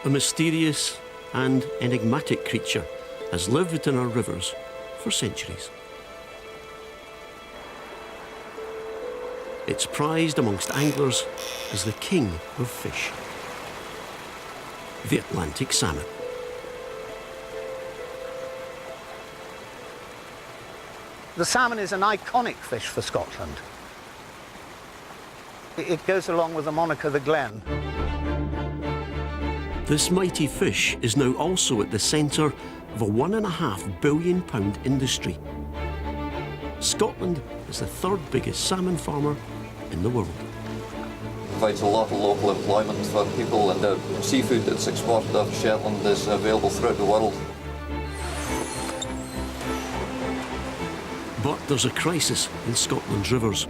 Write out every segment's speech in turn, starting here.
A mysterious and enigmatic creature has lived in our rivers for centuries. It's prized amongst anglers as the king of fish, the Atlantic salmon. The salmon is an iconic fish for Scotland. It goes along with the moniker the Glen. This mighty fish is now also at the centre of a £1.5 billion industry. Scotland is the third biggest salmon farmer in the world. Provides a lot of local employment for people, and the seafood that's exported off Shetland is available throughout the world. But there's a crisis in Scotland's rivers.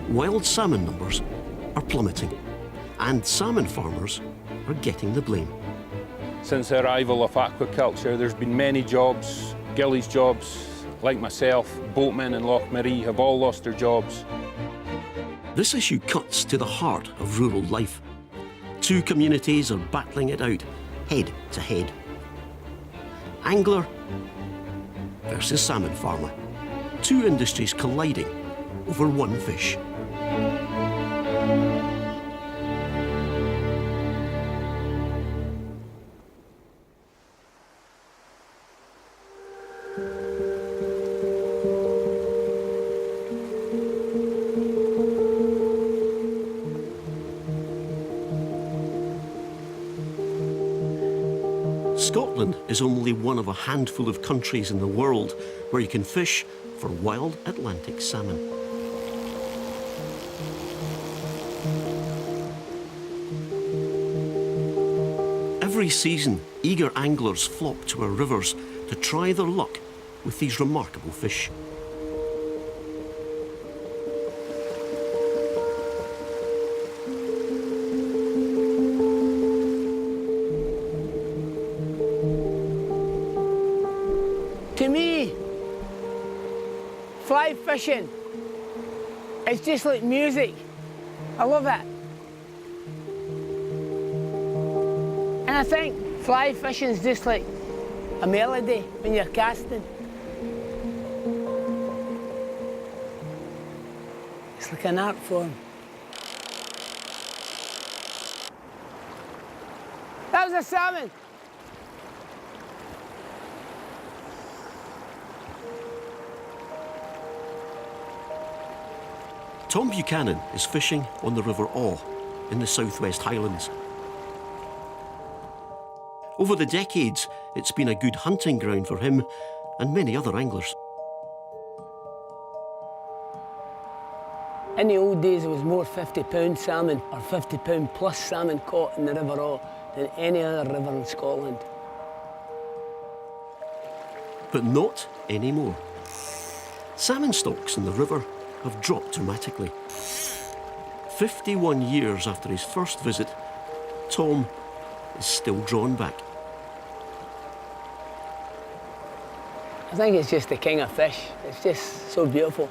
Wild salmon numbers are plummeting, and salmon farmers are getting the blame. Since the arrival of aquaculture, there's been many jobs, gillies jobs, like myself, boatmen in Loch Maree have all lost their jobs. This issue cuts to the heart of rural life. Two communities are battling it out, head to head. Angler versus salmon farmer. Two industries colliding over one fish. Scotland is only one of a handful of countries in the world where you can fish for wild Atlantic salmon. Every season, eager anglers flock to our rivers to try their luck with these remarkable fish. To me, fly fishing, it's just like music. I love it. And I think fly fishing is just like a melody when you're casting. It's like an art form. That was a salmon. Tom Buchanan is fishing on the River Awe in the Southwest Highlands. Over the decades, it's been a good hunting ground for him and many other anglers. In the old days, there was more 50-pound salmon or 50-pound plus salmon caught in the River Awe than any other river in Scotland. But not anymore. Salmon stocks in the river have dropped dramatically. 51 years after his first visit, Tom is still drawn back. I think it's just the king of fish. It's just so beautiful.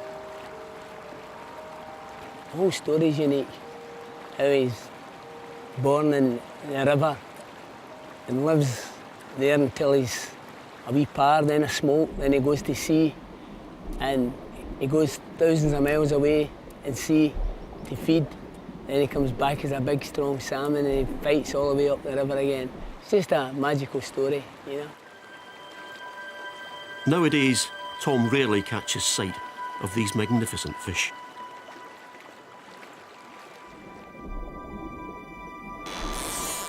The whole story's unique. How he's born in the river and lives there until he's a wee par, then a smoke, then he goes to sea, and he goes thousands of miles away at sea to feed. Then he comes back as a big, strong salmon and he fights all the way up the river again. It's just a magical story, you know. Nowadays, Tom rarely catches sight of these magnificent fish.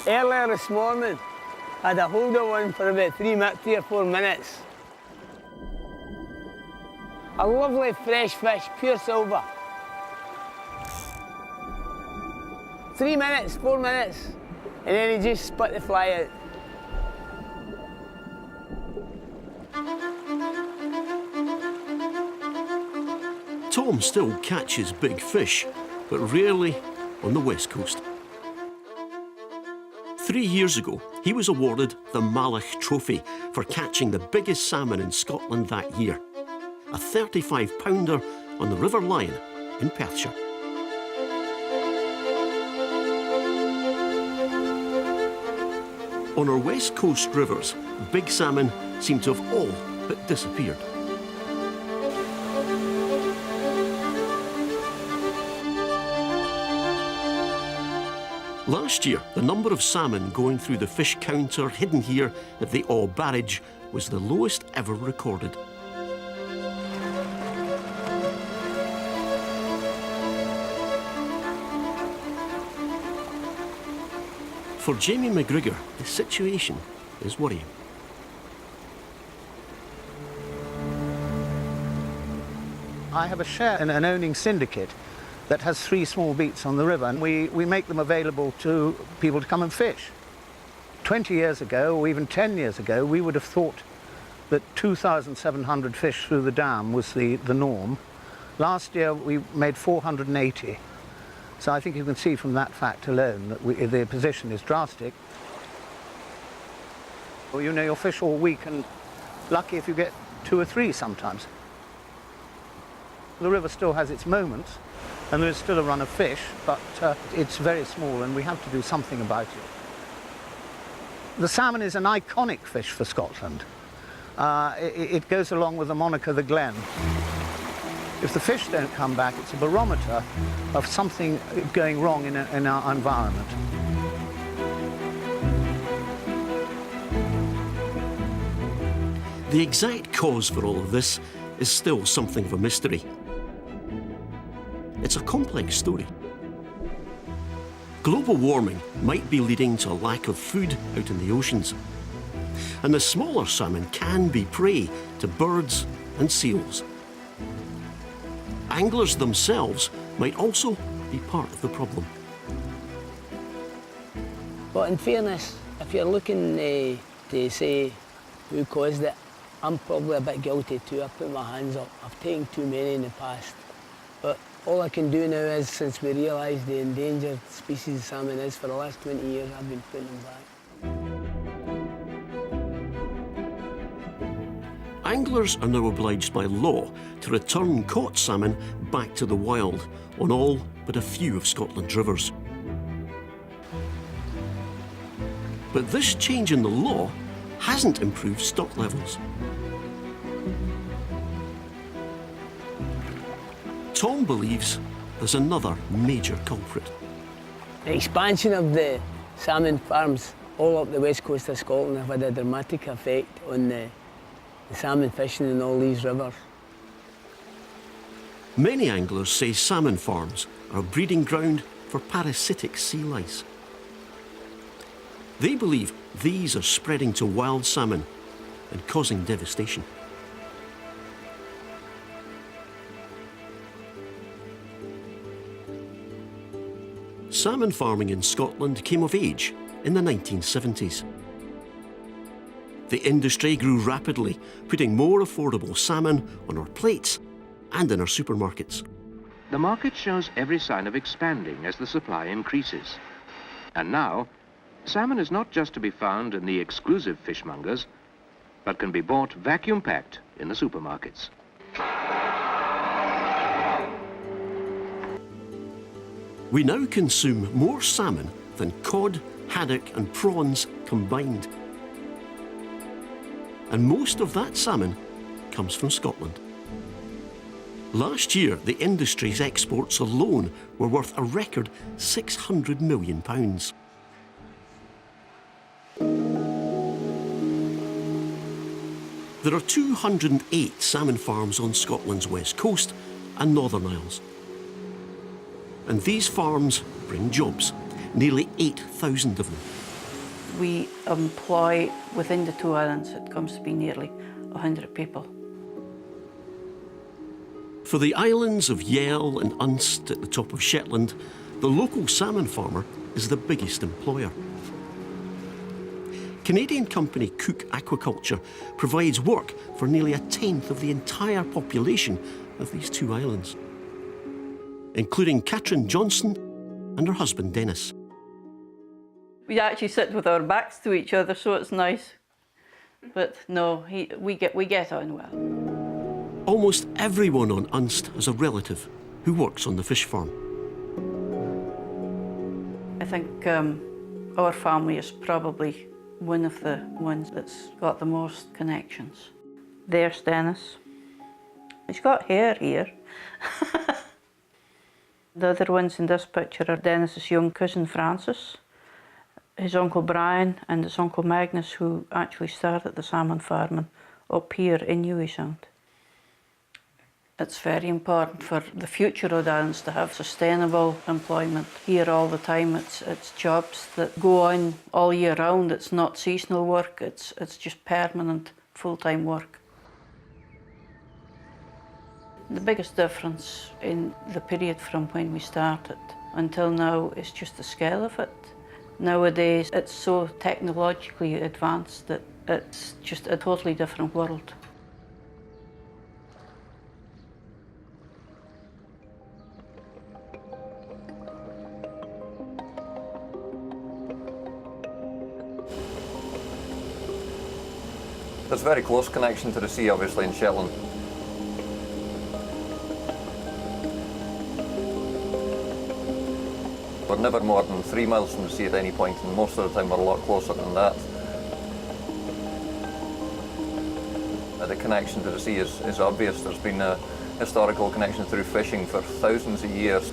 Earlier this morning, I had a hold of one for about 3 or 4 minutes. A lovely fresh fish, pure silver. 3 minutes, 4 minutes, and then he just spit the fly out. Tom still catches big fish, but rarely on the West Coast. 3 years ago, he was awarded the Malach Trophy for catching the biggest salmon in Scotland that year, a 35-pounder on the River Lion in Perthshire. On our west coast rivers, big salmon seem to have all but disappeared. Last year, the number of salmon going through the fish counter hidden here at the Awe Barrage was the lowest ever recorded. For Jamie McGrigor, the situation is worrying. I have a share in an owning syndicate that has 3 small beats on the river, and we make them available to people to come and fish. 20 years ago, or even 10 years ago, we would have thought that 2,700 fish through the dam was the norm. Last year, we made 480. So I think you can see from that fact alone that the position is drastic. Well, you know, you'll fish all week, and lucky if you get 2 or 3 sometimes. The river still has its moments, and there is still a run of fish, but it's very small, and we have to do something about it. The salmon is an iconic fish for Scotland. It goes along with the moniker the Glen. If the fish don't come back, it's a barometer of something going wrong in our environment. The exact cause for all of this is still something of a mystery. It's a complex story. Global warming might be leading to a lack of food out in the oceans. And the smaller salmon can be prey to birds and seals. Anglers themselves might also be part of the problem. But in fairness, if you're looking to say who caused it, I'm probably a bit guilty too. I put my hands up. I've taken too many in the past. But all I can do now is, since we realised the endangered species of salmon is, for the last 20 years, I've been putting them back. Anglers are now obliged by law to return caught salmon back to the wild on all but a few of Scotland's rivers. But this change in the law hasn't improved stock levels. Tom believes there's another major culprit. The expansion of the salmon farms all up the west coast of Scotland have had a dramatic effect on the salmon fishing in all these rivers. Many anglers say salmon farms are a breeding ground for parasitic sea lice. They believe these are spreading to wild salmon and causing devastation. Salmon farming in Scotland came of age in the 1970s. The industry grew rapidly, putting more affordable salmon on our plates and in our supermarkets. The market shows every sign of expanding as the supply increases. And now, salmon is not just to be found in the exclusive fishmongers, but can be bought vacuum-packed in the supermarkets. We now consume more salmon than cod, haddock and prawns combined. And most of that salmon comes from Scotland. Last year, the industry's exports alone were worth a record £600 million. There are 208 salmon farms on Scotland's west coast and Northern Isles. And these farms bring jobs, nearly 8,000 of them. We employ, within the 2 islands, it comes to be nearly 100 people. For the islands of Yell and Unst at the top of Shetland, the local salmon farmer is the biggest employer. Canadian company Cook Aquaculture provides work for nearly a tenth of the entire population of these 2 islands, including Katrin Johnson and her husband Dennis. We actually sit with our backs to each other, so it's nice. But no, we get on well. Almost everyone on Unst has a relative who works on the fish farm. I think our family is probably one of the ones that's got the most connections. There's Dennis. He's got hair here. The other ones in this picture are Dennis's young cousin Francis, his uncle Brian and his uncle Magnus, who actually started the salmon farming up here in Newey Sound. It's very important for the future of Downs to have sustainable employment here all the time. It's jobs that go on all year round. It's not seasonal work, it's just permanent, full-time work. The biggest difference in the period from when we started until now is just the scale of it. Nowadays, it's so technologically advanced that it's just a totally different world. There's a very close connection to the sea, obviously, in Shetland. We're never more than 3 miles from the sea at any point, and most of the time we're a lot closer than that. The connection to the sea is obvious. There's been a historical connection through fishing for thousands of years.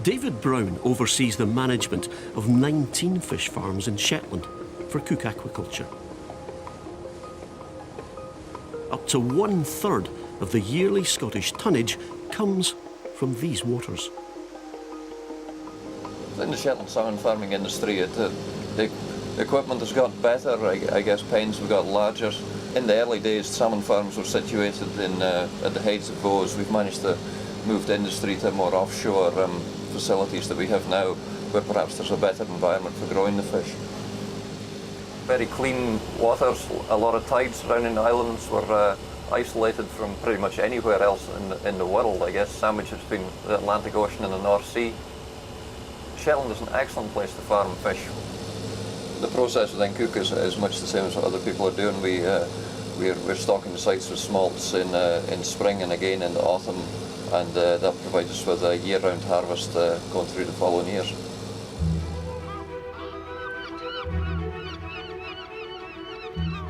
David Brown oversees the management of 19 fish farms in Shetland for Cook Aquaculture. Up to 1/3 of the yearly Scottish tonnage comes from these waters. In the Shetland salmon farming industry, the equipment has got better. I guess pens have got larger. In the early days, salmon farms were situated at the heights of Bowes. We've managed to move the industry to more offshore facilities that we have now, where perhaps there's a better environment for growing the fish. Very clean waters. A lot of tide surrounding the islands were isolated from pretty much anywhere else in the world, I guess, sandwiched between the Atlantic Ocean and the North Sea. Shetland is an excellent place to farm fish. The process within Cook is much the same as what other people are doing. We're stocking the sites with smolts in spring and again in the autumn, and that provides us with a year-round harvest going through the following years.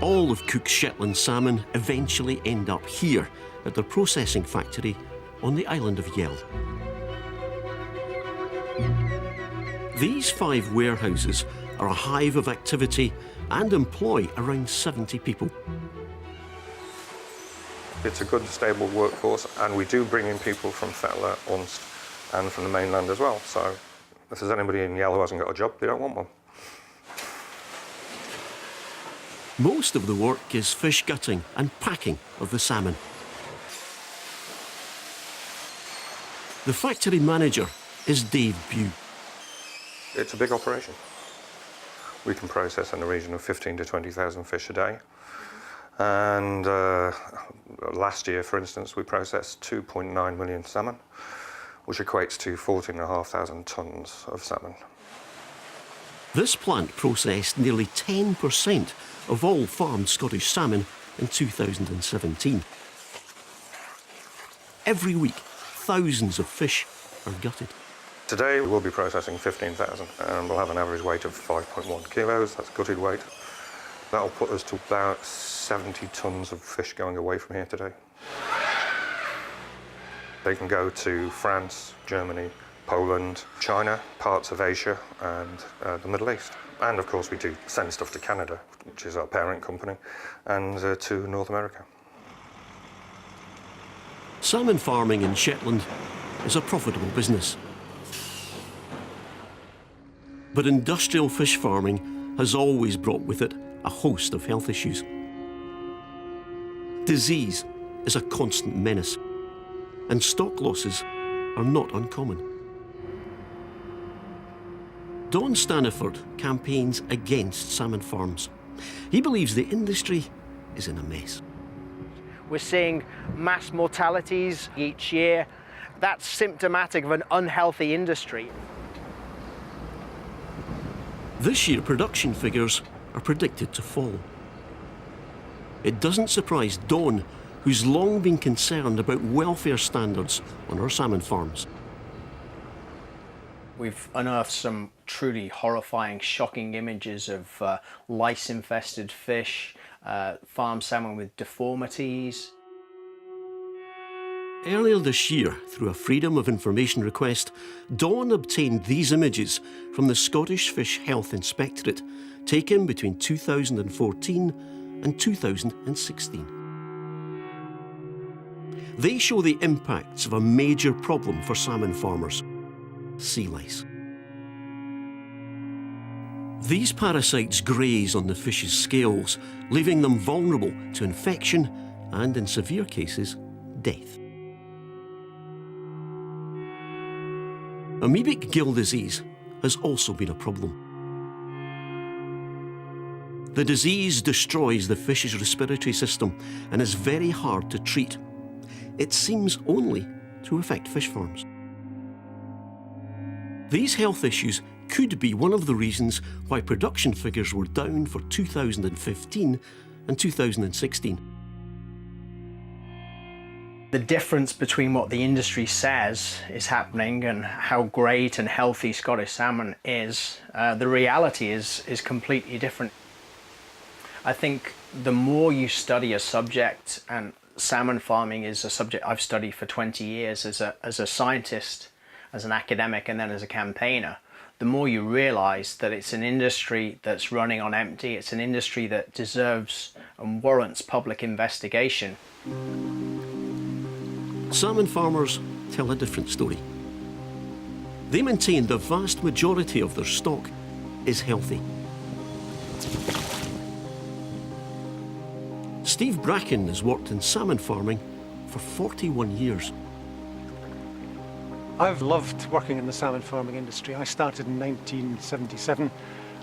All of Cook's Shetland salmon eventually end up here at their processing factory on the island of Yell. These 5 warehouses are a hive of activity and employ around 70 people. It's a good, stable workforce, and we do bring in people from Fetler, Unst, and from the mainland as well. So if there's anybody in Yell who hasn't got a job, they don't want one. Most of the work is fish gutting and packing of the salmon. The factory manager is Dave Bew. It's a big operation. We can process in the region of 15 to 20,000 fish a day. And last year, for instance, we processed 2.9 million salmon, which equates to 14,500 tonnes of salmon. This plant processed nearly 10% of all farmed Scottish salmon in 2017. Every week, thousands of fish are gutted. Today we'll be processing 15,000 and we'll have an average weight of 5.1 kilos, that's gutted weight. That'll put us to about 70 tonnes of fish going away from here today. They can go to France, Germany, Poland, China, parts of Asia and the Middle East. And of course we do send stuff to Canada, which is our parent company, and to North America. Salmon farming in Shetland is a profitable business. But industrial fish farming has always brought with it a host of health issues. Disease is a constant menace, and stock losses are not uncommon. Don Staniford campaigns against salmon farms. He believes the industry is in a mess. We're seeing mass mortalities each year. That's symptomatic of an unhealthy industry. This year, production figures are predicted to fall. It doesn't surprise Don, who's long been concerned about welfare standards on our salmon farms. We've unearthed some truly horrifying, shocking images of lice-infested fish, farm salmon with deformities. Earlier this year, through a Freedom of Information request, Dawn obtained these images from the Scottish Fish Health Inspectorate, taken between 2014 and 2016. They show the impacts of a major problem for salmon farmers: sea lice. These parasites graze on the fish's scales, leaving them vulnerable to infection and, in severe cases, death. Amoebic gill disease has also been a problem. The disease destroys the fish's respiratory system and is very hard to treat. It seems only to affect fish farms. These health issues could be one of the reasons why production figures were down for 2015 and 2016. The difference between what the industry says is happening and how great and healthy Scottish salmon is, the reality is completely different. I think the more you study a subject, and salmon farming is a subject I've studied for 20 years as a scientist, as an academic, and then as a campaigner, the more you realise that it's an industry that's running on empty. It's an industry that deserves and warrants public investigation. Salmon farmers tell a different story. They maintain the vast majority of their stock is healthy. Steve Bracken has worked in salmon farming for 41 years. I've loved working in the salmon farming industry. I started in 1977,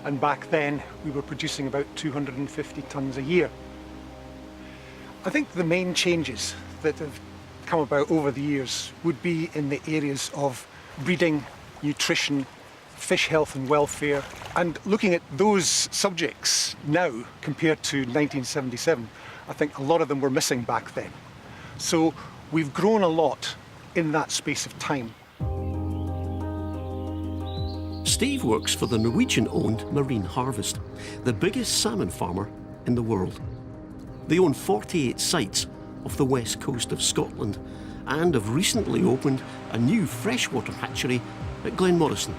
and back then we were producing about 250 tonnes a year. I think the main changes that have come about over the years would be in the areas of breeding, nutrition, fish health and welfare, and looking at those subjects now compared to 1977, I think a lot of them were missing back then. So we've grown a lot in that space of time. Steve works for the Norwegian-owned Marine Harvest, the biggest salmon farmer in the world. They own 48 sites off the west coast of Scotland and have recently opened a new freshwater hatchery at Glenmorrison.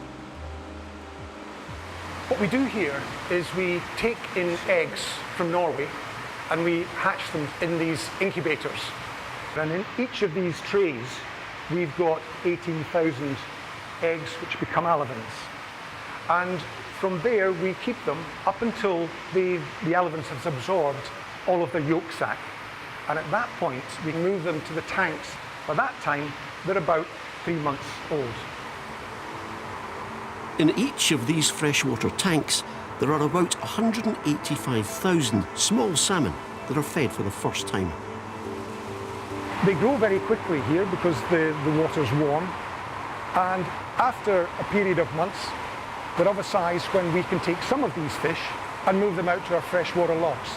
What we do here is we take in eggs from Norway and we hatch them in these incubators. And in each of these trays, we've got 18,000 eggs which become alevins. And from there, we keep them up until the alevins have absorbed all of their yolk sac. And at that point, we move them to the tanks. By that time, they're about 3 months old. In each of these freshwater tanks, there are about 185,000 small salmon that are fed for the first time. They grow very quickly here because the water's warm. And after a period of months, they're of a size when we can take some of these fish and move them out to our freshwater lochs.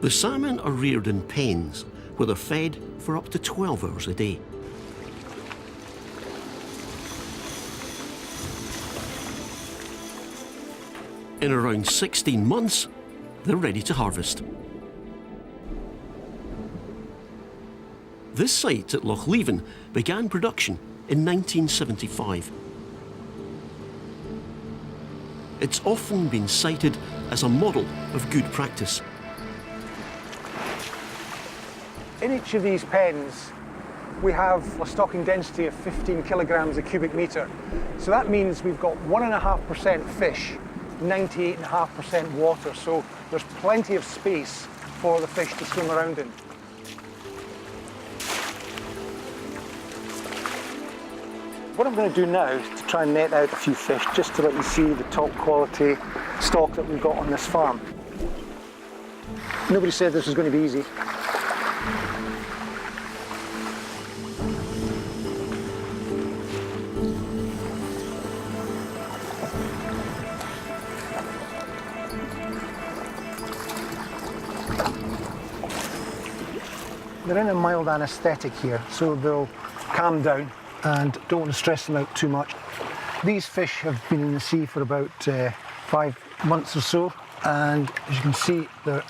The salmon are reared in pens, where they're fed for up to 12 hours a day. In around 16 months, they're ready to harvest. This site at Loch Leven began production in 1975. It's often been cited as a model of good practice. In each of these pens, we have a stocking density of 15 kilograms a cubic metre. So that means we've got 1.5% fish, 98.5% water. So there's plenty of space for the fish to swim around in. What I'm going to do now is to try and net out a few fish, just to let you see the top quality stock that we've got on this farm. Nobody said this was going to be easy. They're in a mild anaesthetic here, so they'll calm down and don't want to stress them out too much. These fish have been in the sea for about 5 months or so, and as you can see, they're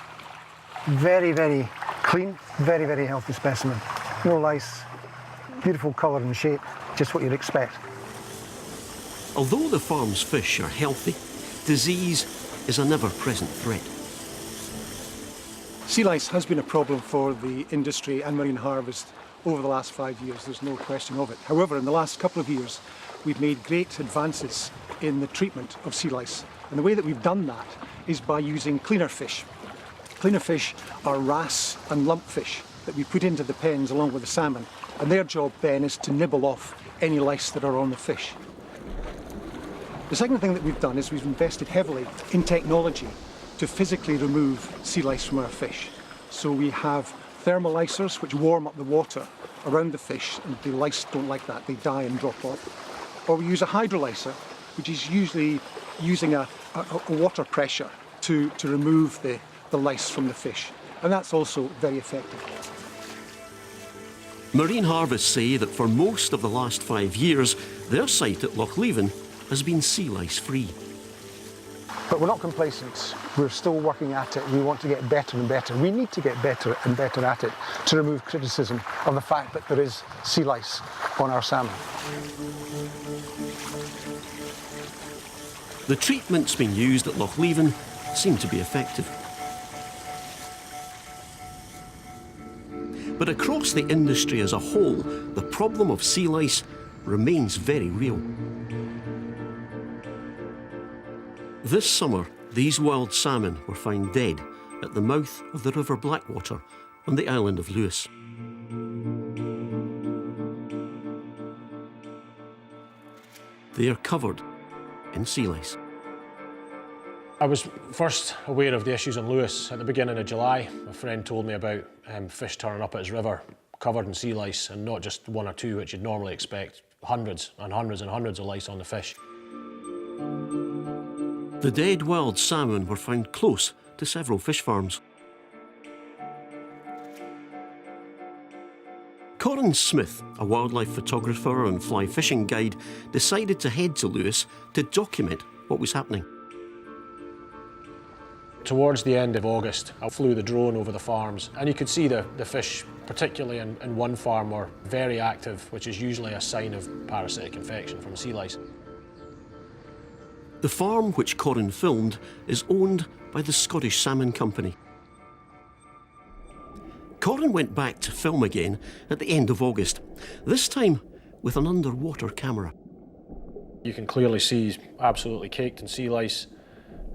very, very clean, very, very healthy specimen. No lice, beautiful colour and shape, just what you'd expect. Although the farm's fish are healthy, disease is a never-present threat. Sea lice has been a problem for the industry and marine harvest over the last 5 years, there's no question of it. However, in the last couple of years, we've made great advances in the treatment of sea lice. And the way that we've done that is by using cleaner fish. Cleaner fish are wrasse and lumpfish that we put into the pens along with the salmon. And their job then is to nibble off any lice that are on the fish. The second thing that we've done is we've invested heavily in technology to physically remove sea lice from our fish. So we have thermolicers which warm up the water around the fish, and the lice don't like that, they die and drop off. Or we use a hydrolyser, which is usually using a water pressure to remove the lice from the fish, and that's also very effective. Marine harvests say that for most of the last 5 years, their site at Loch Leven has been sea lice free. But we're not complacent. We're still working at it. We want to get better and better. We need to get better and better at it to remove criticism of the fact that there is sea lice on our salmon. The treatments being used at Loch Leven seem to be effective. But across the industry as a whole, the problem of sea lice remains very real. This summer, these wild salmon were found dead at the mouth of the River Blackwater on the island of Lewis. They are covered in sea lice. I was first aware of the issues on Lewis at the beginning of July. A friend told me about fish turning up at his river covered in sea lice, and not just one or two, which you'd normally expect, hundreds and hundreds and hundreds of lice on the fish. The dead wild salmon were found close to several fish farms. Corin Smith, a wildlife photographer and fly fishing guide, decided to head to Lewis to document what was happening. Towards the end of August, I flew the drone over the farms, and you could see the fish, particularly in one farm, were very active, which is usually a sign of parasitic infection from sea lice. The farm which Corin filmed is owned by the Scottish Salmon Company. Corin went back to film again at the end of August, this time with an underwater camera. You can clearly see he's absolutely caked in sea lice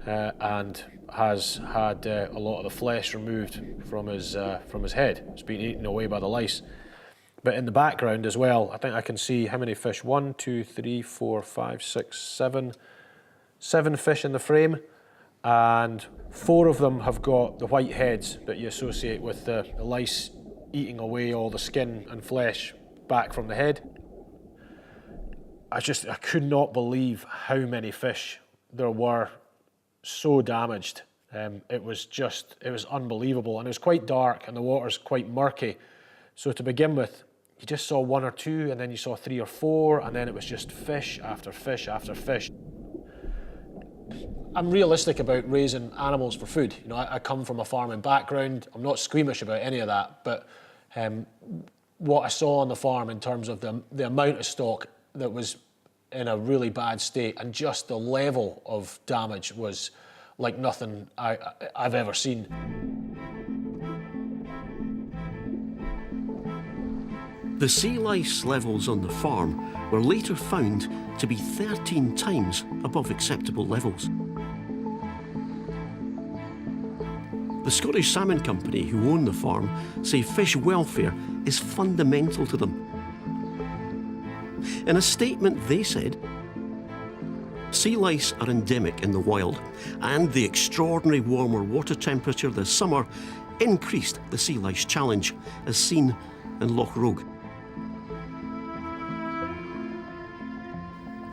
and has had a lot of the flesh removed from his head. It's been eaten away by the lice. But in the background as well, I think I can see how many fish? 1, 2, 3, 4, 5, 6, 7. 7 fish in the frame, and 4 of them have got the white heads that you associate with the lice eating away all the skin and flesh back from the head. I could not believe how many fish there were so damaged. It was unbelievable, and it was quite dark and the water's quite murky. So to begin with, you just saw 1 or 2, and then you saw 3 or 4, and then it was just fish after fish after fish. I'm realistic about raising animals for food. You know, I come from a farming background. I'm not squeamish about any of that, but what I saw on the farm in terms of the amount of stock that was in a really bad state, and just the level of damage was like nothing I've ever seen. The sea lice levels on the farm were later found to be 13 times above acceptable levels. The Scottish Salmon Company, who own the farm, say fish welfare is fundamental to them. In a statement, they said, sea lice are endemic in the wild, and the extraordinary warmer water temperature this summer increased the sea lice challenge, as seen in Loch Rogue.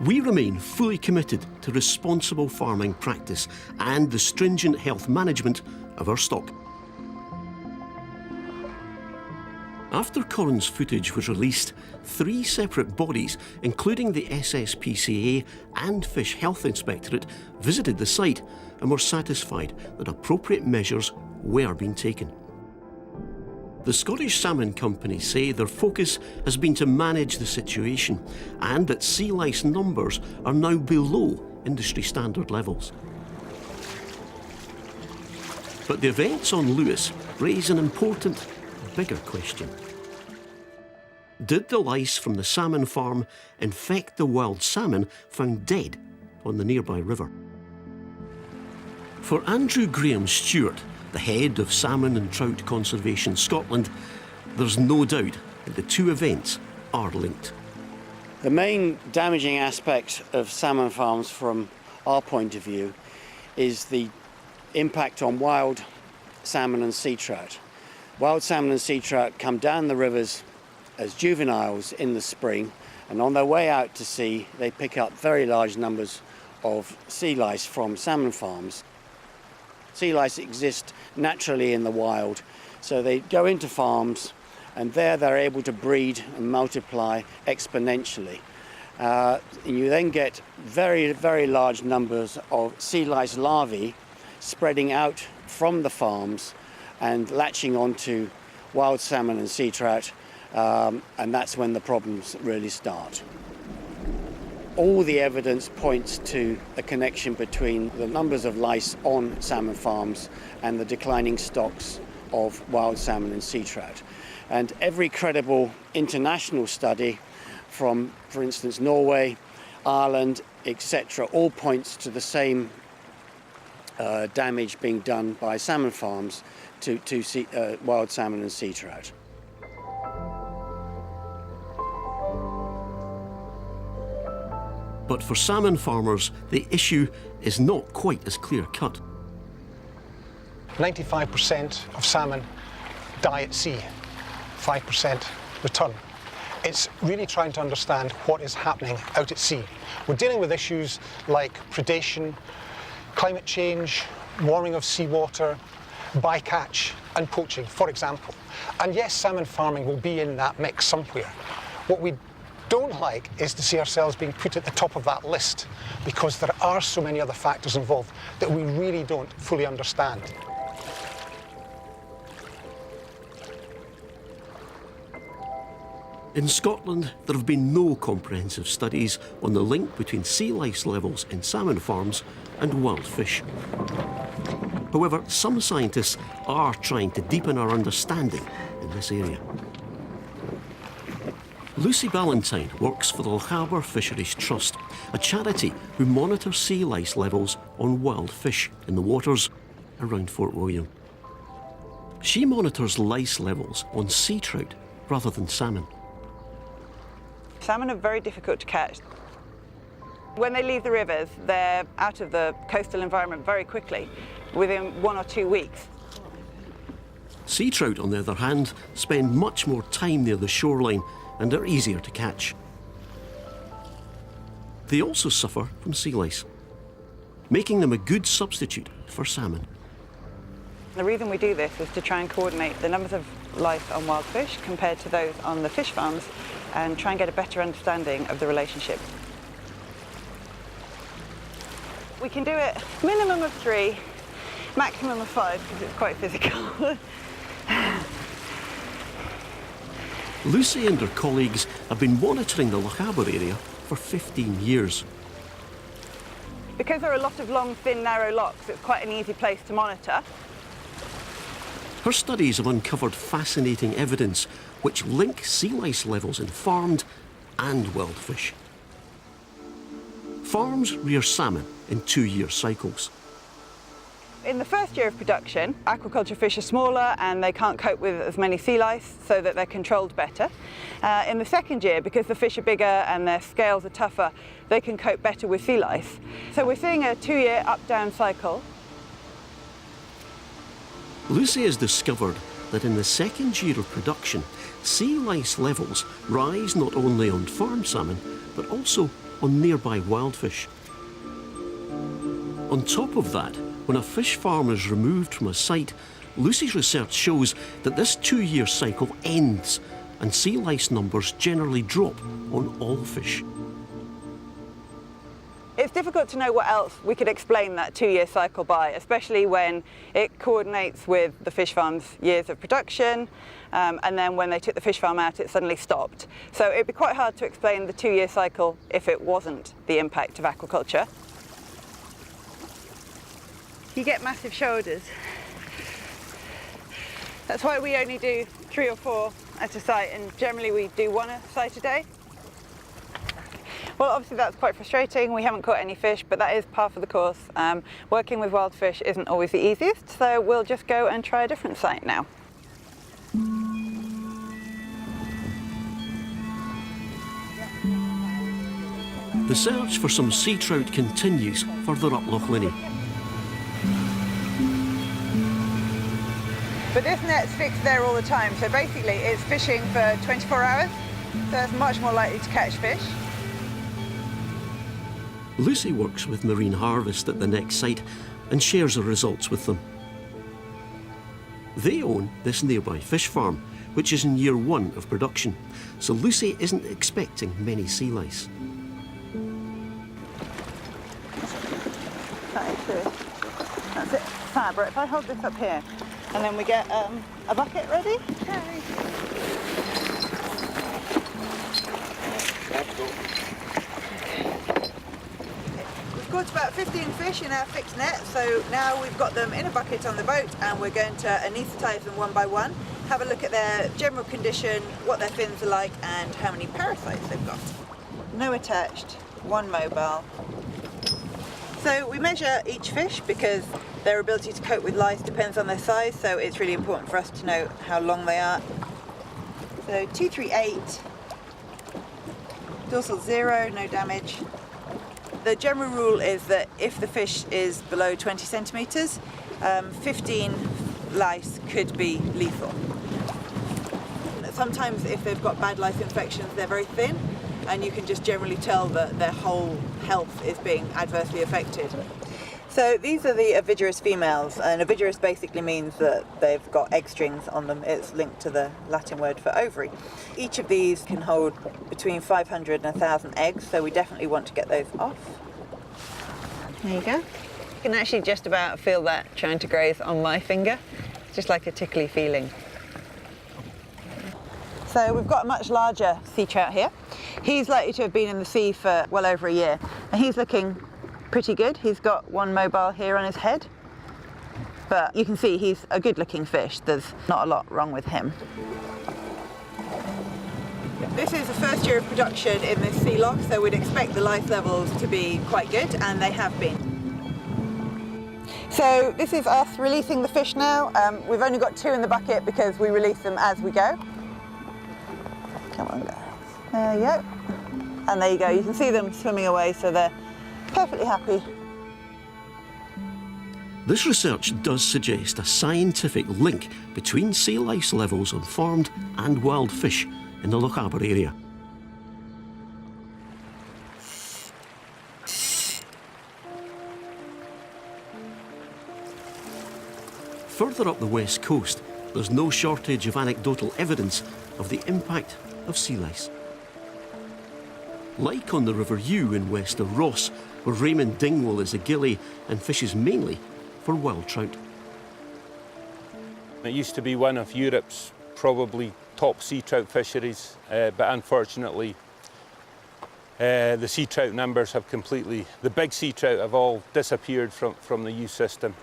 We remain fully committed to responsible farming practice and the stringent health management of our stock. After Corran's footage was released, 3 separate bodies, including the SSPCA and Fish Health Inspectorate, visited the site and were satisfied that appropriate measures were being taken. The Scottish Salmon Company say their focus has been to manage the situation and that sea lice numbers are now below industry standard levels. But the events on Lewis raise an important, bigger question. Did the lice from the salmon farm infect the wild salmon found dead on the nearby river? For Andrew Graham Stewart, the head of Salmon and Trout Conservation Scotland, there's no doubt that the two events are linked. The main damaging aspect of salmon farms from our point of view is the impact on wild salmon and sea trout. Wild salmon and sea trout come down the rivers as juveniles in the spring, and on their way out to sea they pick up very large numbers of sea lice from salmon farms. Sea lice exist naturally in the wild, so they go into farms and there they're able to breed and multiply exponentially. And you then get very, very large numbers of sea lice larvae spreading out from the farms and latching onto wild salmon and sea trout, and that's when the problems really start. All the evidence points to a connection between the numbers of lice on salmon farms and the declining stocks of wild salmon and sea trout. And every credible international study from, for instance, Norway, Ireland, etc., all points to the same damage being done by salmon farms to wild salmon and sea trout. But for salmon farmers, the issue is not quite as clear-cut. 95% of salmon die at sea, 5% return. It's really trying to understand what is happening out at sea. We're dealing with issues like predation, climate change, warming of seawater, bycatch and poaching, for example. And yes, salmon farming will be in that mix somewhere. What we don't like is to see ourselves being put at the top of that list, because there are so many other factors involved that we really don't fully understand. In Scotland, there have been no comprehensive studies on the link between sea lice levels in salmon farms and wild fish. However, some scientists are trying to deepen our understanding in this area. Lucy Ballantyne works for the Lochaber Fisheries Trust, a charity who monitors sea lice levels on wild fish in the waters around Fort William. She monitors lice levels on sea trout rather than salmon. Salmon are very difficult to catch. When they leave the rivers, they're out of the coastal environment very quickly, within 1 or 2 weeks. Sea trout, on the other hand, spend much more time near the shoreline and are easier to catch. They also suffer from sea lice, making them a good substitute for salmon. The reason we do this is to try and coordinate the numbers of lice on wild fish compared to those on the fish farms and try and get a better understanding of the relationship. We can do it minimum of 3, maximum of 5 because it's quite physical. Lucy and her colleagues have been monitoring the Lochaber area for 15 years. Because there are a lot of long, thin, narrow locks, it's quite an easy place to monitor. Her studies have uncovered fascinating evidence which link sea lice levels in farmed and wild fish. Farms rear salmon in 2-year cycles. In the first year of production, aquaculture fish are smaller and they can't cope with as many sea lice, so that they're controlled better. In the second year, because the fish are bigger and their scales are tougher, they can cope better with sea lice. So we're seeing a 2-year up-down cycle. Lucy has discovered that in the second year of production, sea lice levels rise not only on farm salmon, but also on nearby wild fish. On top of that, when a fish farm is removed from a site, Lucy's research shows that this 2-year cycle ends and sea lice numbers generally drop on all fish. It's difficult to know what else we could explain that 2-year cycle by, especially when it coordinates with the fish farm's years of production, and then when they took the fish farm out, it suddenly stopped. So it'd be quite hard to explain the 2-year cycle if it wasn't the impact of aquaculture. You get massive shoulders. That's why we only do 3 or 4 at a site, and generally we do 1 a site a day. Well, obviously that's quite frustrating. We haven't caught any fish, but that is par for the course. Working with wild fish isn't always the easiest, so we'll just go and try a different site now. The search for some sea trout continues further up Loch Linnhe. But this net's fixed there all the time, so basically it's fishing for 24 hours, so it's much more likely to catch fish. Lucy works with Marine Harvest at the next site and shares the results with them. They own this nearby fish farm, which is in year 1 of production, so Lucy isn't expecting many sea lice. That's it, fabric. If I hold this up here, and then we get a bucket ready. Okay. We've caught about 15 fish in our fixed net, so now we've got them in a bucket on the boat and we're going to anaesthetise them one by one, have a look at their general condition, what their fins are like and how many parasites they've got. No attached, 1 mobile. So we measure each fish because their ability to cope with lice depends on their size, so it's really important for us to know how long they are. So 238, dorsal 0, no damage. The general rule is that if the fish is below 20 centimetres, 15 lice could be lethal. Sometimes if they've got bad lice infections, they're very thin, and you can just generally tell that their whole health is being adversely affected. So these are the ovigerous females, and ovigerous basically means that they've got egg strings on them. It's linked to the Latin word for ovary. Each of these can hold between 500 and 1,000 eggs, so we definitely want to get those off. There you go. You can actually just about feel that trying to graze on my finger. It's just like a tickly feeling. So we've got a much larger sea trout here. He's likely to have been in the sea for well over a year, and he's looking pretty good. He's got 1 mobile here on his head, but you can see he's a good looking fish. There's not a lot wrong with him. This is the first year of production in this sea loch, so we'd expect the lice levels to be quite good, and they have been. So this is us releasing the fish now. We've only got 2 in the bucket because we release them as we go. Come on, guys. There you go. And there you go. You can see them swimming away, so they're perfectly happy. This research does suggest a scientific link between sea lice levels on farmed and wild fish in the Lochaber area. Further up the west coast, there's no shortage of anecdotal evidence of the impact of sea lice. Like on the River Ewe in west of Ross, where Raymond Dingwall is a gillie and fishes mainly for wild trout. It used to be one of Europe's probably top sea trout fisheries, but unfortunately the sea trout numbers have completely, the big sea trout have all disappeared from the Ewe system.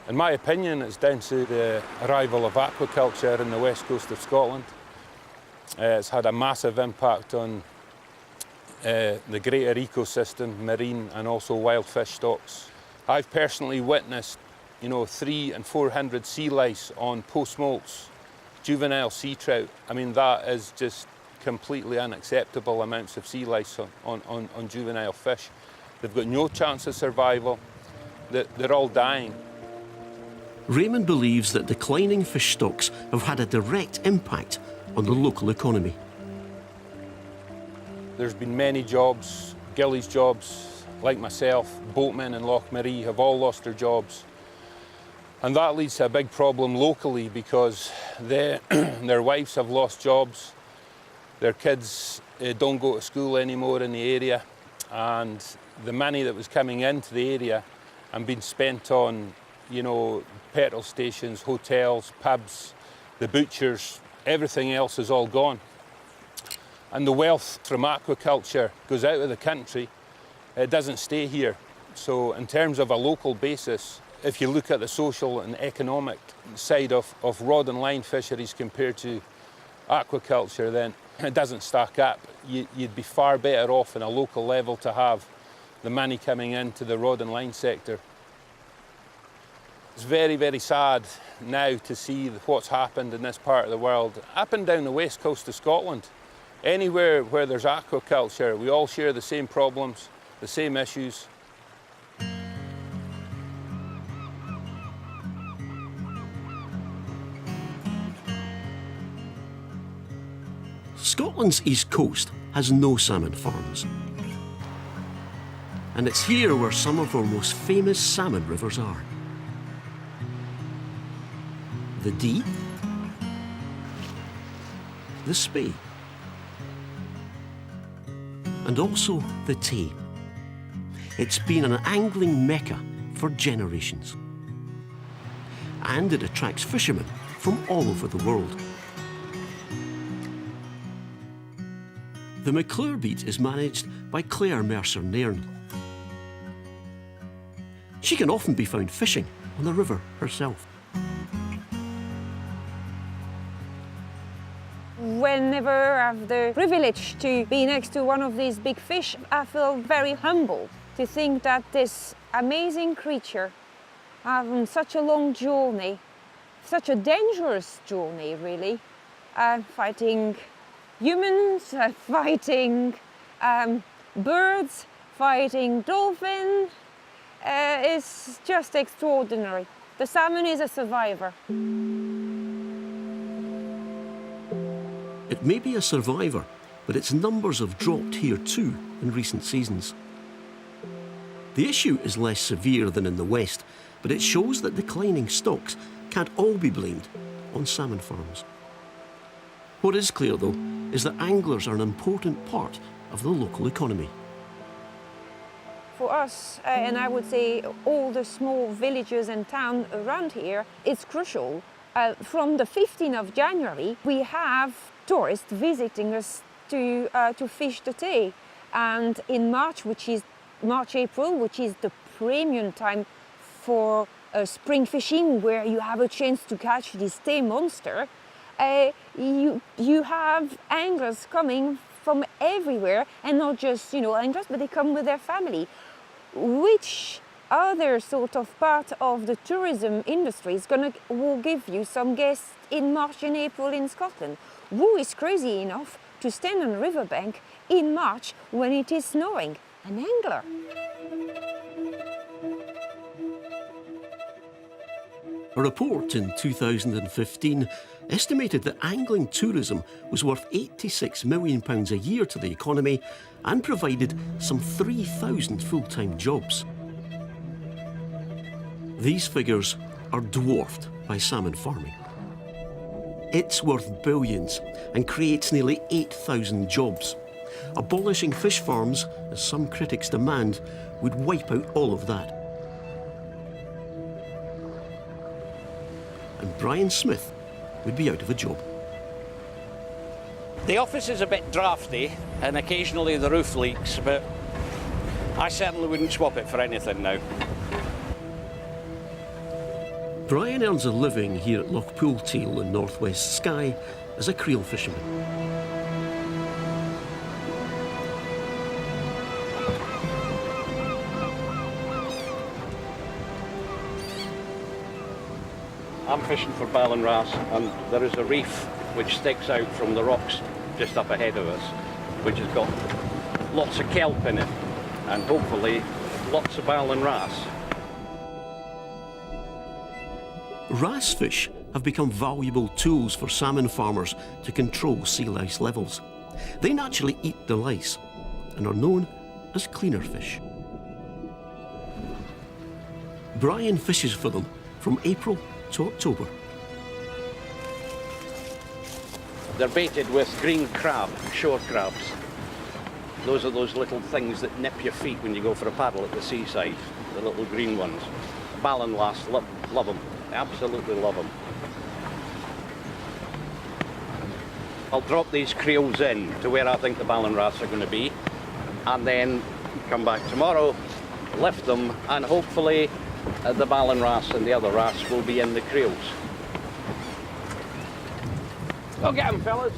In my opinion, it's down to the arrival of aquaculture in the west coast of Scotland. It's had a massive impact on the greater ecosystem, marine and also wild fish stocks. I've personally witnessed, 300 and 400 sea lice on post-smolts, juvenile sea trout. I mean, that is just completely unacceptable amounts of sea lice on juvenile fish. They've got no chance of survival. They're all dying. Raymond believes that declining fish stocks have had a direct impact on the local economy. There's been many jobs, gillies jobs, like myself, boatmen in Loch Maree have all lost their jobs. And that leads to a big problem locally because their wives have lost jobs, their kids don't go to school anymore in the area, and the money that was coming into the area and being spent on, you know, petrol stations, hotels, pubs, the butchers, everything else is all gone. And the wealth from aquaculture goes out of the country, it doesn't stay here. So in terms of a local basis, if you look at the social and economic side of rod and line fisheries compared to aquaculture, then it doesn't stack up. You'd be far better off in a local level to have the money coming into the rod and line sector. It's very, very sad now to see what's happened in this part of the world. Up and down the west coast of Scotland, anywhere where there's aquaculture, we all share the same problems, the same issues. Scotland's east coast has no salmon farms. And it's here where some of our most famous salmon rivers are. The Dee, the Spey, and also the Tay. It's been an angling mecca for generations. And it attracts fishermen from all over the world. The McClure Beat is managed by Claire Mercer-Nairn. She can often be found fishing on the river herself. Whenever I have the privilege to be next to one of these big fish, I feel very humbled to think that this amazing creature having such a long journey, such a dangerous journey really, fighting humans, fighting birds, fighting dolphins, is just extraordinary. The salmon is a survivor. It may be a survivor, but its numbers have dropped here too in recent seasons. The issue is less severe than in the west, but it shows that declining stocks can't all be blamed on salmon farms. What is clear, though, is that anglers are an important part of the local economy. For us, and I would say all the small villages and towns around here, it's crucial. From the 15th of January, we have tourists visiting us to fish the Tay. And in March, which is March-April, which is the premium time for spring fishing, where you have a chance to catch this Tay monster, you have anglers coming from everywhere, and not just anglers, but they come with their family. Which other sort of part of the tourism industry will give you some guests in March and April in Scotland? Who is crazy enough to stand on a riverbank in March when it is snowing? An angler. A report in 2015 estimated that angling tourism was worth £86 million a year to the economy and provided some 3,000 full-time jobs. These figures are dwarfed by salmon farming. It's worth billions and creates nearly 8,000 jobs. Abolishing fish farms, as some critics demand, would wipe out all of that. And Brian Smith would be out of a job. The office is a bit drafty and occasionally the roof leaks, but I certainly wouldn't swap it for anything now. Brian earns a living here at Loch Pooltail in northwest Skye as a creel fisherman. I'm fishing for Ballan Wrasse, and there is a reef which sticks out from the rocks just up ahead of us, which has got lots of kelp in it, and hopefully lots of Ballan Wrasse. Wrasse fish have become valuable tools for salmon farmers to control sea lice levels. They naturally eat the lice and are known as cleaner fish. Brian fishes for them from April to October. They're baited with green crab, shore crabs. Those are those little things that nip your feet when you go for a paddle at the seaside, the little green ones. Ballan wrasse, love them, absolutely love them. I'll drop these creels in to where I think the ballan wrasse are going to be, and then come back tomorrow, lift them, and hopefully the ballan wrasse and the other wrasse will be in the creels. Go get them, fellas.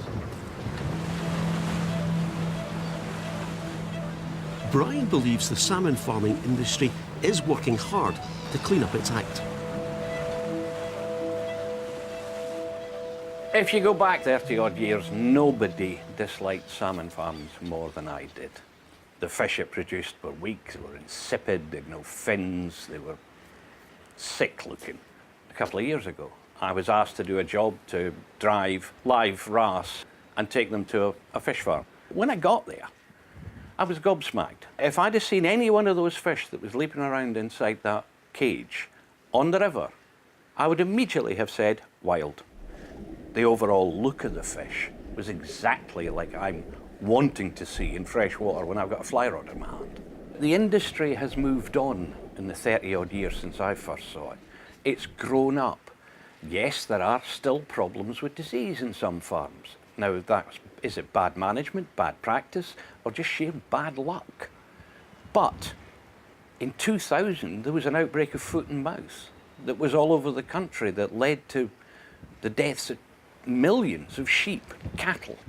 Brian believes the salmon farming industry is working hard to clean up its act. If you go back 30 odd years, nobody disliked salmon farms more than I did. The fish it produced were weak, they were insipid, they had no fins, they were sick looking. A couple of years ago, I was asked to do a job to drive live wrasse and take them to a fish farm. When I got there, I was gobsmacked. If I'd have seen any one of those fish that was leaping around inside that cage on the river, I would immediately have said, wild. The overall look of the fish was exactly like I'm wanting to see in fresh water when I've got a fly rod in my hand. The industry has moved on in the 30 odd years since I first saw it. It's grown up. Yes, there are still problems with disease in some farms. Now, is it bad management, bad practice, or just sheer bad luck? But in 2000, there was an outbreak of foot and mouth that was all over the country that led to the deaths of millions of sheep, cattle.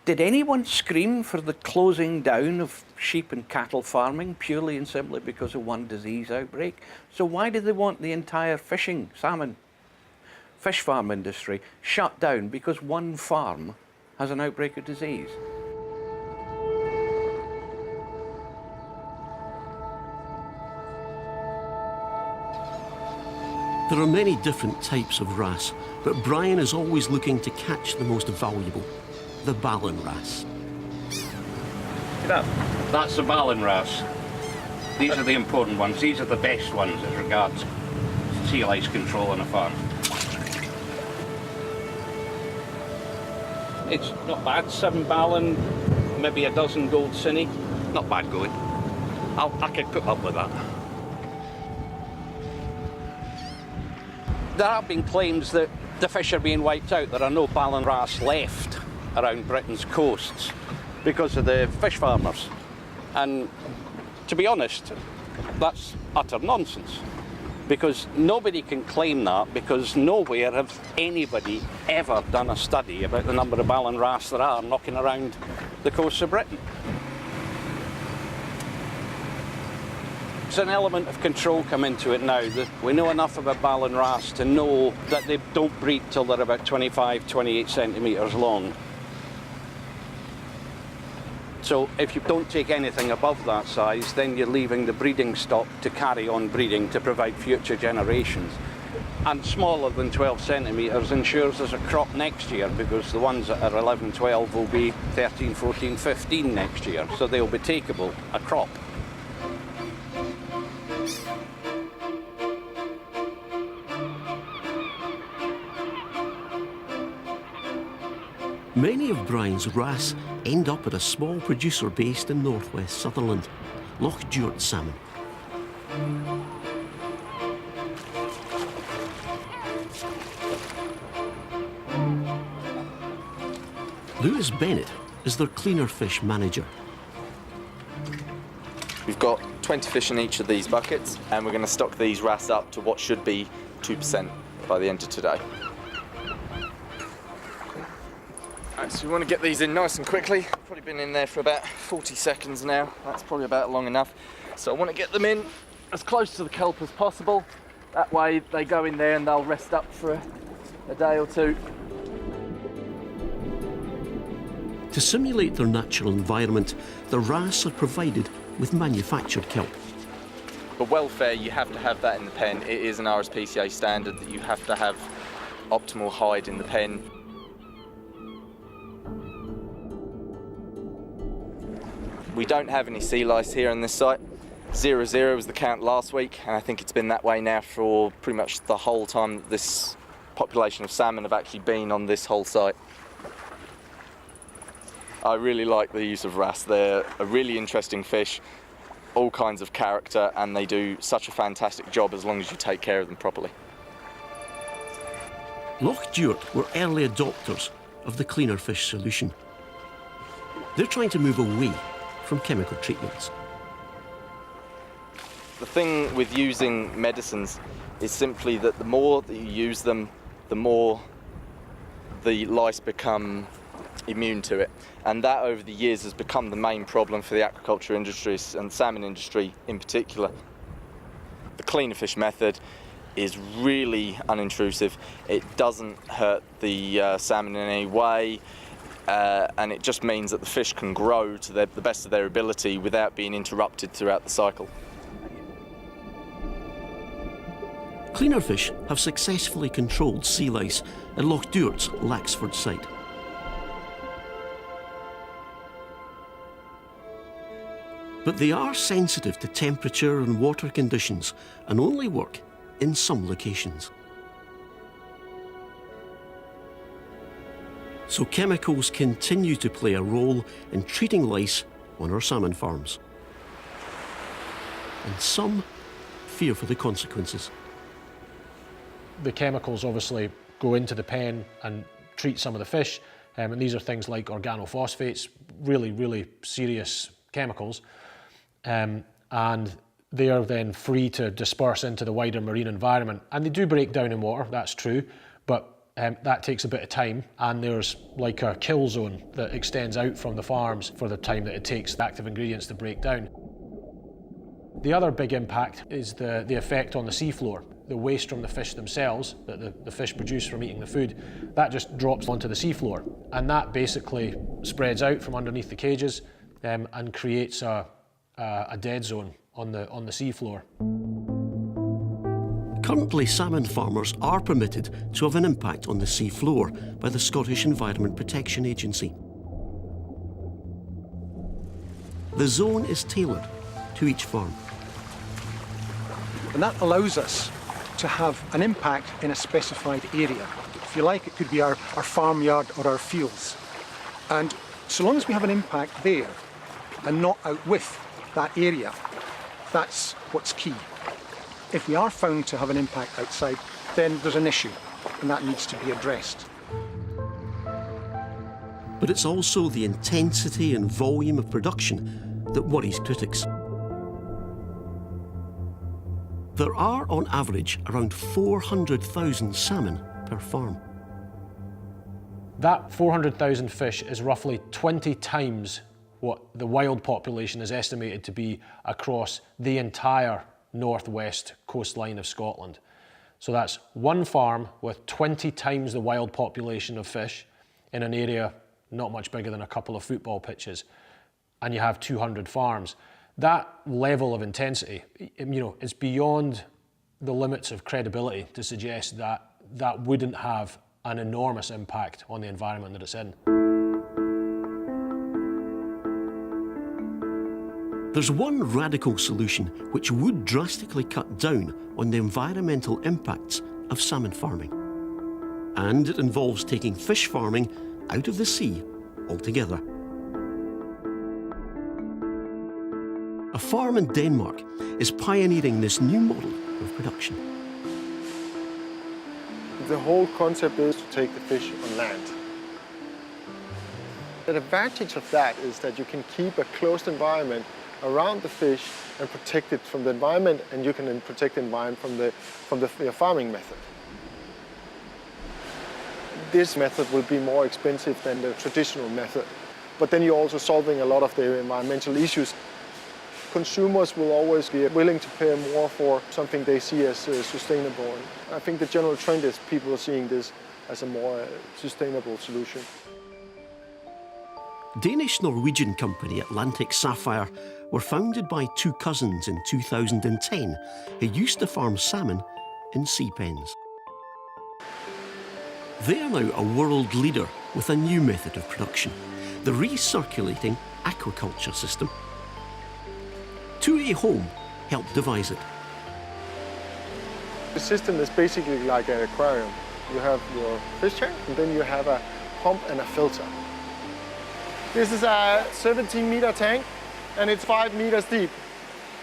Did anyone scream for the closing down of sheep and cattle farming purely and simply because of one disease outbreak? So why did they want the entire fishing, salmon, fish farm industry shut down because one farm has an outbreak of disease? There are many different types of wrasse, but Brian is always looking to catch the most valuable, the ballan wrasse. That's the ballan wrasse. These are the important ones. These are the best ones as regards sea lice control on a farm. It's not bad, 7 ballan, maybe a dozen gold cinny. Not bad going. I could put up with that. There have been claims that the fish are being wiped out. There are no ballan wrasse left around Britain's coasts because of the fish farmers. And to be honest, that's utter nonsense, because nobody can claim that, because nowhere have anybody ever done a study about the number of ballan wrasse there are knocking around the coasts of Britain. There's an element of control come into it now. That we know enough about ballan wrasse to know that they don't breed till they're about 25, 28 centimetres long. So if you don't take anything above that size, then you're leaving the breeding stock to carry on breeding to provide future generations. And smaller than 12 centimetres ensures there's a crop next year, because the ones that are 11, 12 will be 13, 14, 15 next year. So they'll be takeable, a crop. Many of Brian's wrasse end up at a small producer based in northwest Sutherland, Loch Duart Salmon. Lewis Bennett is their cleaner fish manager. We've got 20 fish in each of these buckets, and we're going to stock these wrasse up to what should be 2% by the end of today. Right, so we want to get these in nice and quickly. Probably been in there for about 40 seconds now. That's probably about long enough. So I want to get them in as close to the kelp as possible. That way they go in there and they'll rest up for a day or two. To simulate their natural environment, the wrasse are provided with manufactured kelp. For welfare, you have to have that in the pen. It is an RSPCA standard that you have to have optimal hide in the pen. We don't have any sea lice here on this site, 0-0 was the count last week, and I think it's been that way now for pretty much the whole time this population of salmon have actually been on this whole site. I really like the use of wrasse. They're a really interesting fish, all kinds of character, and they do such a fantastic job as long as you take care of them properly. Loch Duart were early adopters of the cleaner fish solution. They're trying to move away from chemical treatments. The thing with using medicines is simply that the more that you use them, the more the lice become immune to it. And that over the years has become the main problem for the aquaculture industry and salmon industry in particular. The cleaner fish method is really unintrusive. It doesn't hurt the salmon in any way, and it just means that the fish can grow to the best of their ability without being interrupted throughout the cycle. Cleaner fish have successfully controlled sea lice at Loch Duart's Laxford site. But they are sensitive to temperature and water conditions and only work in some locations. So chemicals continue to play a role in treating lice on our salmon farms. And some fear for the consequences. The chemicals obviously go into the pen and treat some of the fish, and these are things like organophosphates, really, really serious chemicals, and they are then free to disperse into the wider marine environment. And they do break down in water, that's true, but that takes a bit of time, and there's like a kill zone that extends out from the farms for the time that it takes the active ingredients to break down. The other big impact is the effect on the seafloor. The waste from the fish themselves, that the fish produce from eating the food, that just drops onto the seafloor. And that basically spreads out from underneath the cages and creates a dead zone on the seafloor. Currently, salmon farmers are permitted to have an impact on the seafloor by the Scottish Environment Protection Agency. The zone is tailored to each farm. And that allows us to have an impact in a specified area. If you like, it could be our farmyard or our fields. And so long as we have an impact there and not out with that area, that's what's key. If we are found to have an impact outside, then there's an issue, and that needs to be addressed. But it's also the intensity and volume of production that worries critics. There are, on average, around 400,000 salmon per farm. That 400,000 fish is roughly 20 times what the wild population is estimated to be across the entire northwest coastline of Scotland. So that's one farm with 20 times the wild population of fish in an area not much bigger than a couple of football pitches, and you have 200 farms. That level of intensity, is beyond the limits of credibility to suggest that that wouldn't have an enormous impact on the environment that it's in. There's one radical solution which would drastically cut down on the environmental impacts of salmon farming. And it involves taking fish farming out of the sea altogether. A farm in Denmark is pioneering this new model of production. The whole concept is to take the fish on land. The advantage of that is that you can keep a closed environment around the fish and protect it from the environment, and you can then protect the environment from your farming method. This method will be more expensive than the traditional method, but then you're also solving a lot of the environmental issues. Consumers will always be willing to pay more for something they see as sustainable. And I think the general trend is people are seeing this as a more sustainable solution. Danish-Norwegian company Atlantic Sapphire were founded by two cousins in 2010 who used to farm salmon in sea pens. They are now a world leader with a new method of production, the recirculating aquaculture system. 2A Home helped devise it. The system is basically like an aquarium. You have your fish tank, and then you have a pump and a filter. This is a 17-meter tank, and it's 5 meters deep.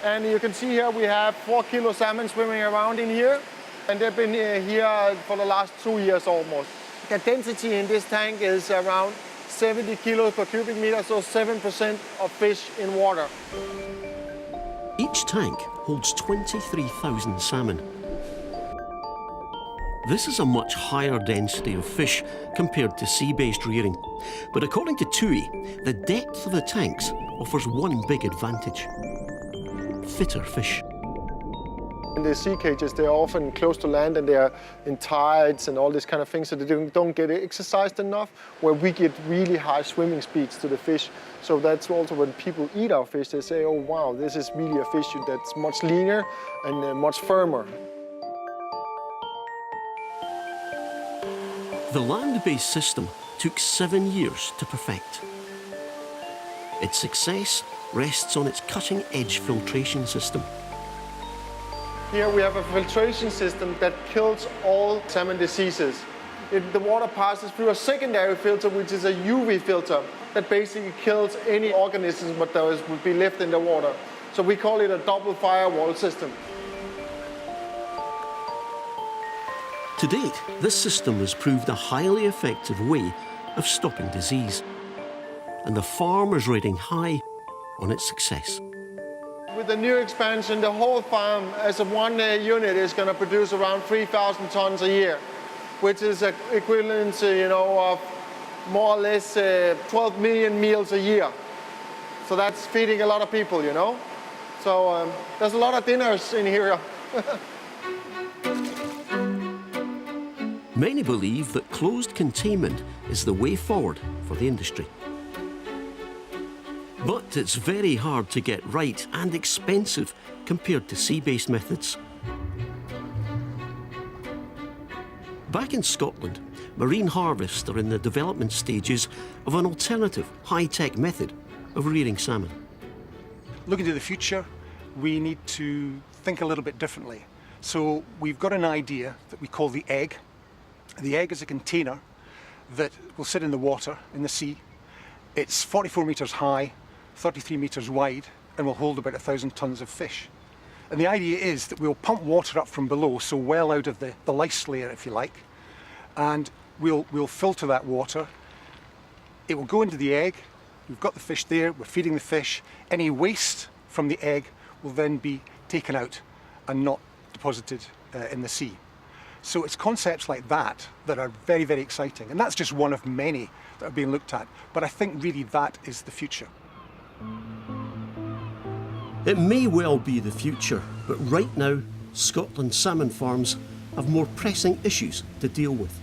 And you can see here we have 4 kilo salmon swimming around in here, and they've been here for the last 2 years almost. The density in this tank is around 70 kilos per cubic meter, so 7% of fish in water. Each tank holds 23,000 salmon. This is a much higher density of fish compared to sea-based rearing. But according to TUI, the depth of the tanks offers one big advantage: fitter fish. In the sea cages, they're often close to land and they're in tides and all this kind of thing, so they don't get exercised enough, where we get really high swimming speeds to the fish. So that's also when people eat our fish, they say, oh wow, this is really a fish that's much leaner and much firmer. The land-based system took 7 years to perfect. Its success rests on its cutting-edge filtration system. Here we have a filtration system that kills all salmon diseases. The water passes through a secondary filter, which is a UV filter, that basically kills any organisms that would be left in the water. So we call it a double firewall system. To date, this system has proved a highly effective way of stopping disease. And the farm is rating high on its success. With the new expansion, the whole farm as a one unit is going to produce around 3,000 tons a year, which is equivalent to, of more or less 12 million meals a year. So that's feeding a lot of people, So there's a lot of dinners in here. Many believe that closed containment is the way forward for the industry. But it's very hard to get right and expensive compared to sea-based methods. Back in Scotland, marine harvests are in the development stages of an alternative, high-tech method of rearing salmon. Looking to the future, we need to think a little bit differently. So we've got an idea that we call the egg. The egg is a container that will sit in the water, in the sea. It's 44 metres high, 33 metres wide, and will hold about 1,000 tonnes of fish. And the idea is that we'll pump water up from below, so well out of the lice layer, if you like, and we'll filter that water. It will go into the egg. We've got the fish there, we're feeding the fish. Any waste from the egg will then be taken out and not deposited in the sea. So it's concepts like that that are very, very exciting. And that's just one of many that are being looked at. But I think really that is the future. It may well be the future, but right now, Scotland's salmon farms have more pressing issues to deal with.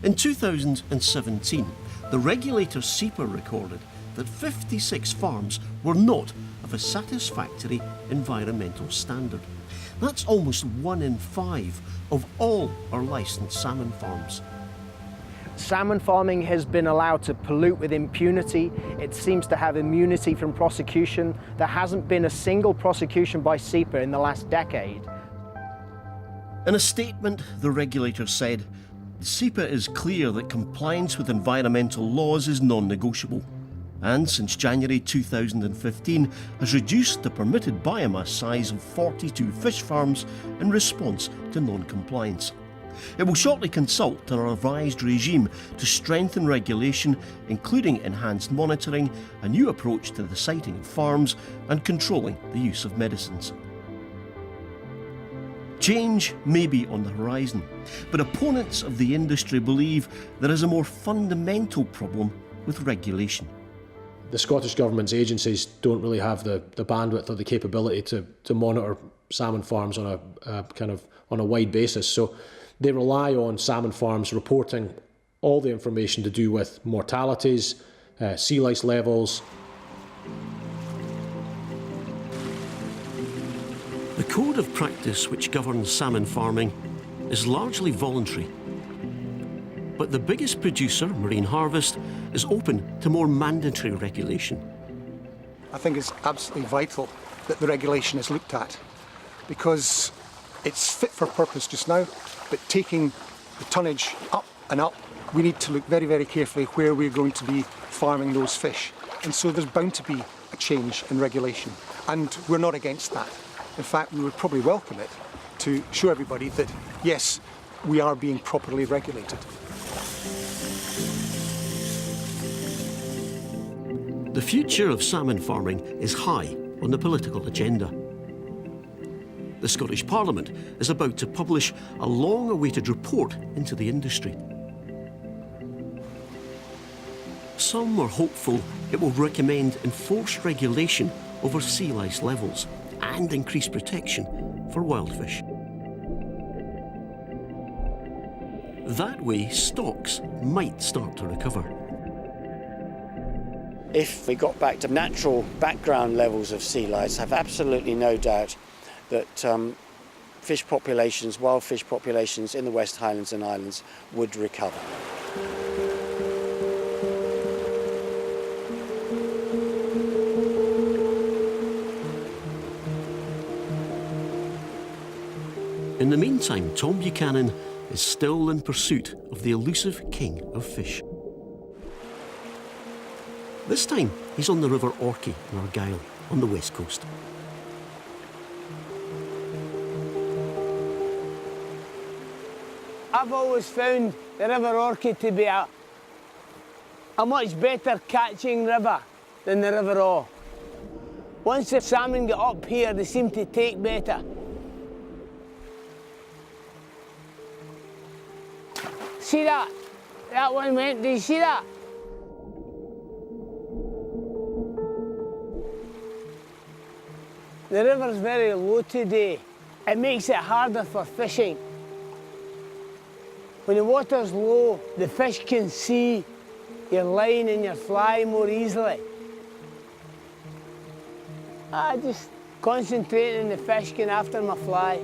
In 2017, the regulator SEPA recorded that 56 farms were not of a satisfactory environmental standard. That's almost 1 in 5 of all our licensed salmon farms. Salmon farming has been allowed to pollute with impunity. It seems to have immunity from prosecution. There hasn't been a single prosecution by SEPA in the last decade. In a statement, the regulator said, SEPA is clear that compliance with environmental laws is non-negotiable, and since January 2015 has reduced the permitted biomass size of 42 fish farms in response to non-compliance. It will shortly consult on a revised regime to strengthen regulation, including enhanced monitoring, a new approach to the siting of farms, and controlling the use of medicines. Change may be on the horizon, but opponents of the industry believe there is a more fundamental problem with regulation. The Scottish Government's agencies don't really have the bandwidth or the capability to monitor salmon farms on a wide basis. So they rely on salmon farms reporting all the information to do with mortalities, sea lice levels. The code of practice which governs salmon farming is largely voluntary. But the biggest producer, Marine Harvest, is open to more mandatory regulation. I think it's absolutely vital that the regulation is looked at, because it's fit for purpose just now, but taking the tonnage up and up, we need to look very, very carefully where we're going to be farming those fish. And so there's bound to be a change in regulation, and we're not against that. In fact, we would probably welcome it to show everybody that, yes, we are being properly regulated. The future of salmon farming is high on the political agenda. The Scottish Parliament is about to publish a long-awaited report into the industry. Some are hopeful it will recommend enforced regulation over sea lice levels and increased protection for wild fish. That way, stocks might start to recover. If we got back to natural background levels of sea lice, I have absolutely no doubt that fish populations, wild fish populations in the West Highlands and Islands would recover. In the meantime, Tom Buchanan is still in pursuit of the elusive king of fish. This time, he's on the River Orchy in Argyll, on the west coast. I've always found the River Orchy to be a much better catching river than the River Orr. Once the salmon get up here, they seem to take better. See that? That one went, do you see that? The river's very low today. It makes it harder for fishing. When the water's low, the fish can see your line and your fly more easily. I just concentrate on the fish going after my fly.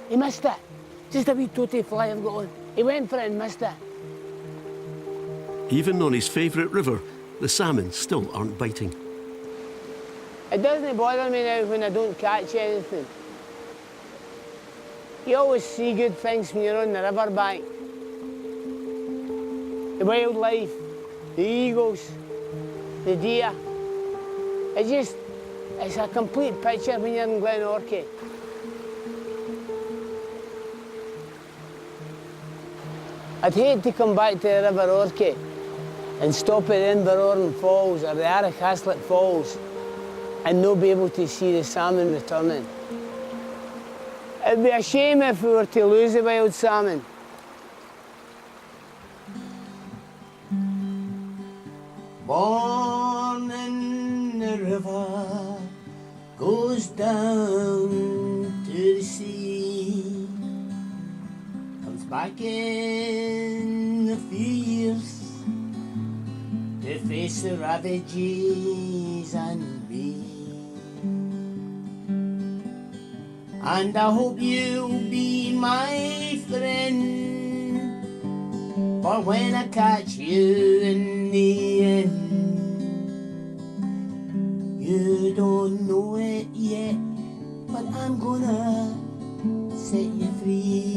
He missed it. Just a wee tooty fly I've got on. He went for it and missed it. Even on his favourite river, the salmon still aren't biting. It doesn't bother me now when I don't catch anything. You always see good things when you're on the riverbank. The wildlife, the eagles, the deer. It's a complete picture when you're in Glen Orchy. I'd hate to come back to the River Orchy and stop at Inverorn Falls or the Arachaslet Falls and not be able to see the salmon returning. It'd be a shame if we were to lose the wild salmon. Born in the river, goes down to the sea, comes back in a few years to face the ravages and me. And I hope you'll be my friend, for when I catch you in the end, you don't know it yet, but I'm gonna set you free.